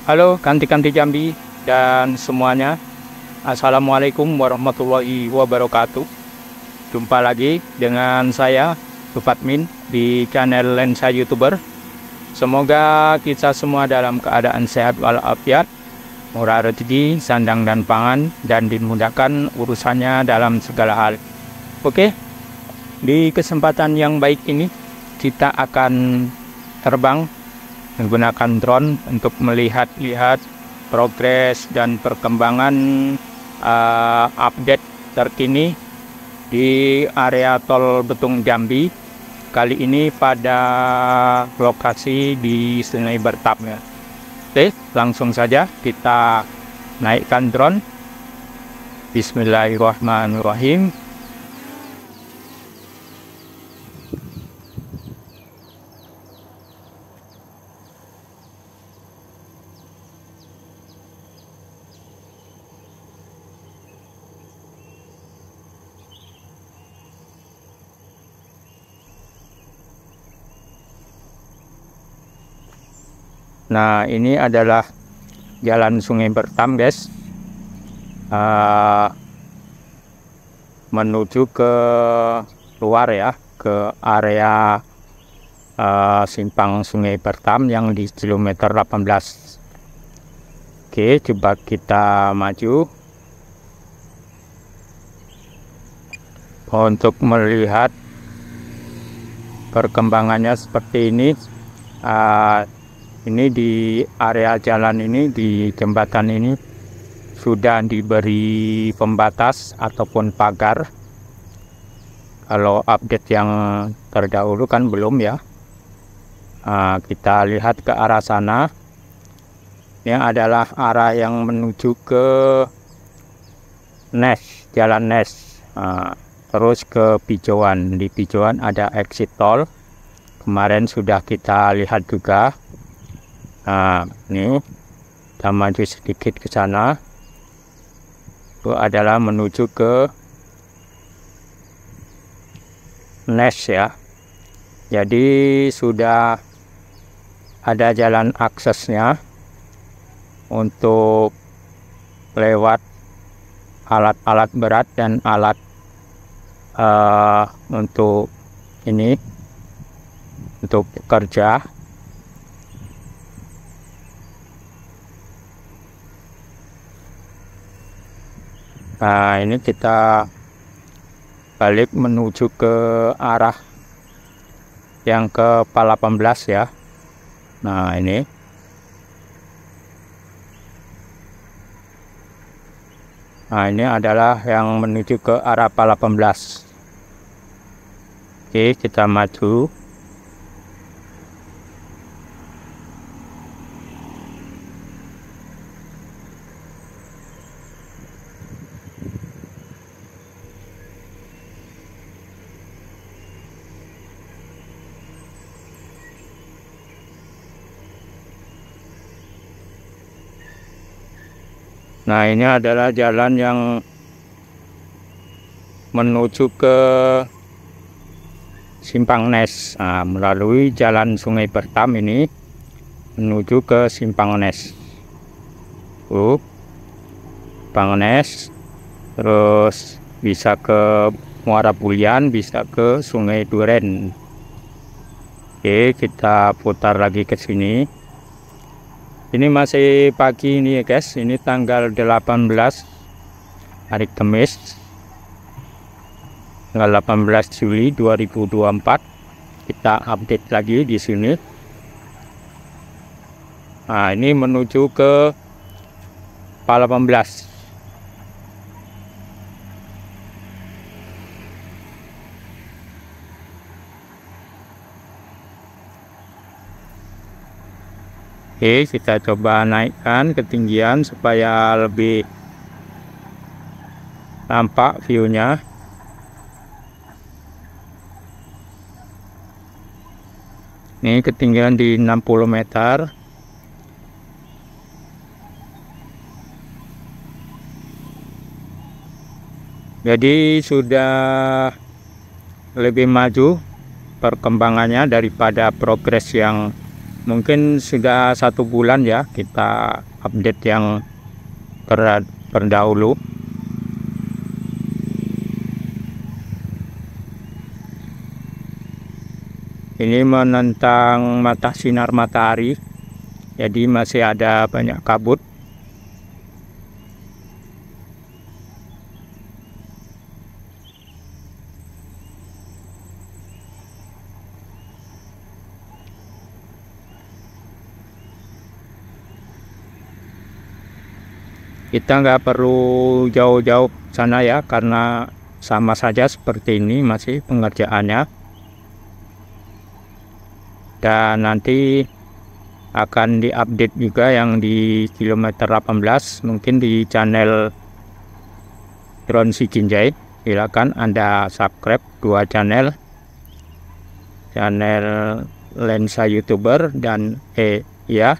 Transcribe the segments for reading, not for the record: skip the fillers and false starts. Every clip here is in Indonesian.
Halo kanti-kanti Jambi dan semuanya. Assalamualaikum warahmatullahi wabarakatuh. Jumpa lagi dengan saya Tufatmin di channel Lensa YouTuber. Semoga kita semua dalam keadaan sehat walafiat, murah rezeki, sandang dan pangan, dan dimudahkan urusannya dalam segala hal. Oke, di kesempatan yang baik ini kita akan terbang menggunakan drone untuk melihat-lihat progres dan perkembangan update terkini di area tol Betung Jambi. Kali ini pada lokasi di Sungai Bertam ya. Oke, langsung saja kita naikkan drone. Bismillahirrahmanirrahim. Nah, ini adalah jalan Sungai Bertam, guys. Menuju ke luar ya, ke area simpang Sungai Bertam yang di kilometer 18. Oke, coba kita maju untuk melihat perkembangannya seperti ini. Ini di area jalan ini, di jembatan ini sudah diberi pembatas ataupun pagar. Kalau update yang terdahulu kan belum ya. Kita lihat ke arah sana. Ini adalah arah yang menuju ke Nes, Jalan Nes. Terus ke Pijoan. Di Pijoan ada exit tol. Kemarin sudah kita lihat juga. Ini kita maju sedikit ke sana. Itu adalah menuju ke Nes ya. Jadi sudah ada jalan aksesnya untuk lewat alat-alat berat dan alat untuk ini untuk kerja. Nah, ini kita balik menuju ke arah yang ke 18 ya. Nah, ini. Nah, ini adalah yang menuju ke arah 18. Oke, kita maju. Nah, ini adalah jalan yang menuju ke Simpang Nes. Melalui jalan Sungai Bertam ini menuju ke Simpang Nes. Simpang Nes, terus bisa ke Muara Bulian, bisa ke Sungai Duren. Oke, kita putar lagi ke sini. Ini masih pagi ini ya guys, ini tanggal 18 hari Kamis, tanggal 18 Juli 2024. Kita update lagi di sini. Nah, ini menuju ke 18. Oke, kita coba naikkan ketinggian supaya lebih nampak view-nya. Ini ketinggian di 60 meter. Jadi sudah lebih maju perkembangannya daripada progres yang Mungkin sudah 1 bulan ya kita update yang terdahulu. Ini menentang sinar matahari, jadi masih ada banyak kabut. Kita nggak perlu jauh-jauh sana ya, karena sama saja seperti ini masih pengerjaannya. Dan nanti akan diupdate juga yang di kilometer 18, mungkin di channel Drone Sikinjai. Silakan Anda subscribe 2 channel Lensa YouTuber dan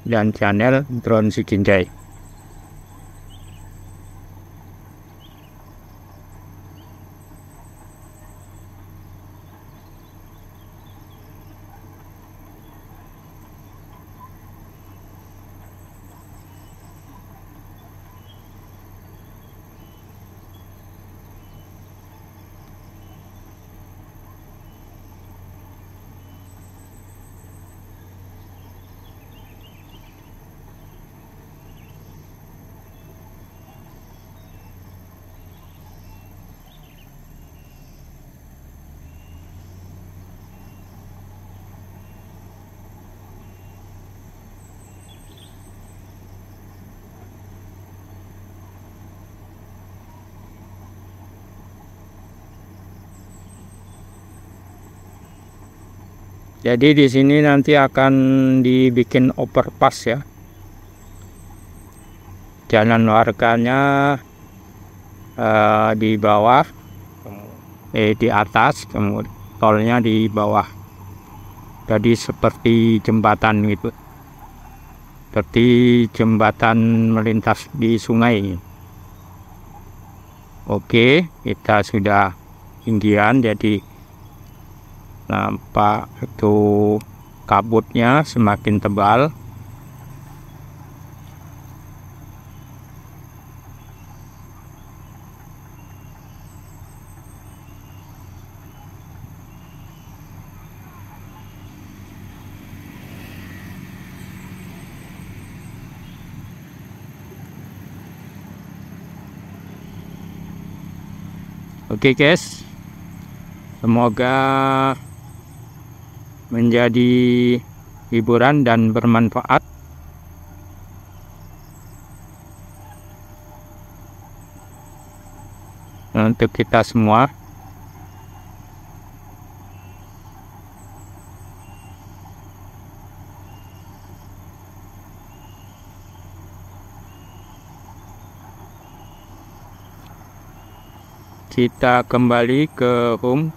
dan channel Drone Sikinjai. Jadi di sini nanti akan dibikin overpass ya. Jalan warganya di bawah, di atas, kemudian tolnya di bawah. Jadi seperti jembatan gitu. Seperti jembatan melintas di sungai. Oke, kita sudah tinggian, jadi nampak itu kabutnya semakin tebal. Oke guys, semoga menjadi hiburan dan bermanfaat untuk kita semua. Kita kembali ke home.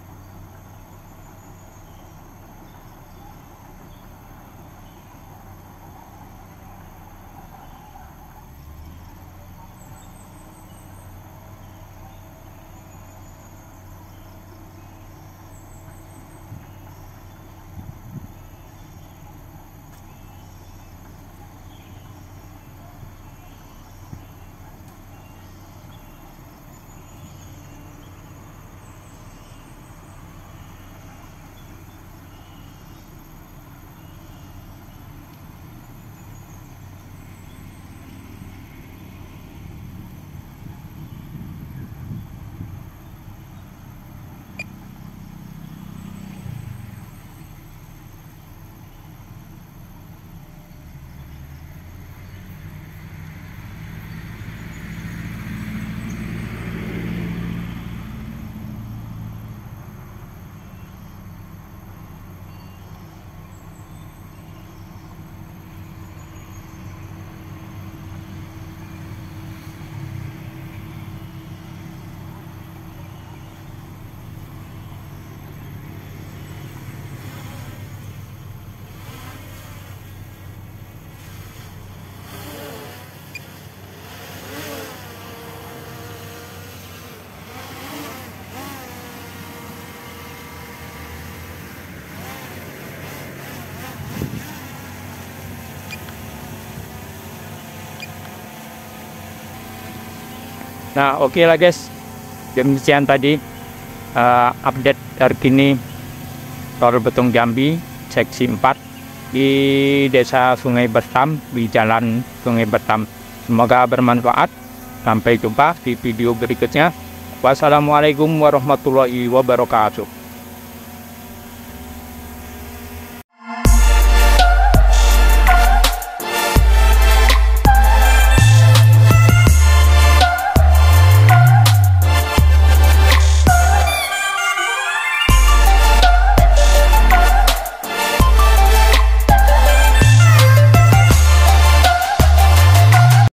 Nah, oke lah guys, demikian tadi update terkini Tol Betung Jambi seksi 4 di Desa Sungai Betam, di Jalan Sungai Betam. Semoga bermanfaat. Sampai jumpa di video berikutnya. Wassalamualaikum warahmatullahi wabarakatuh.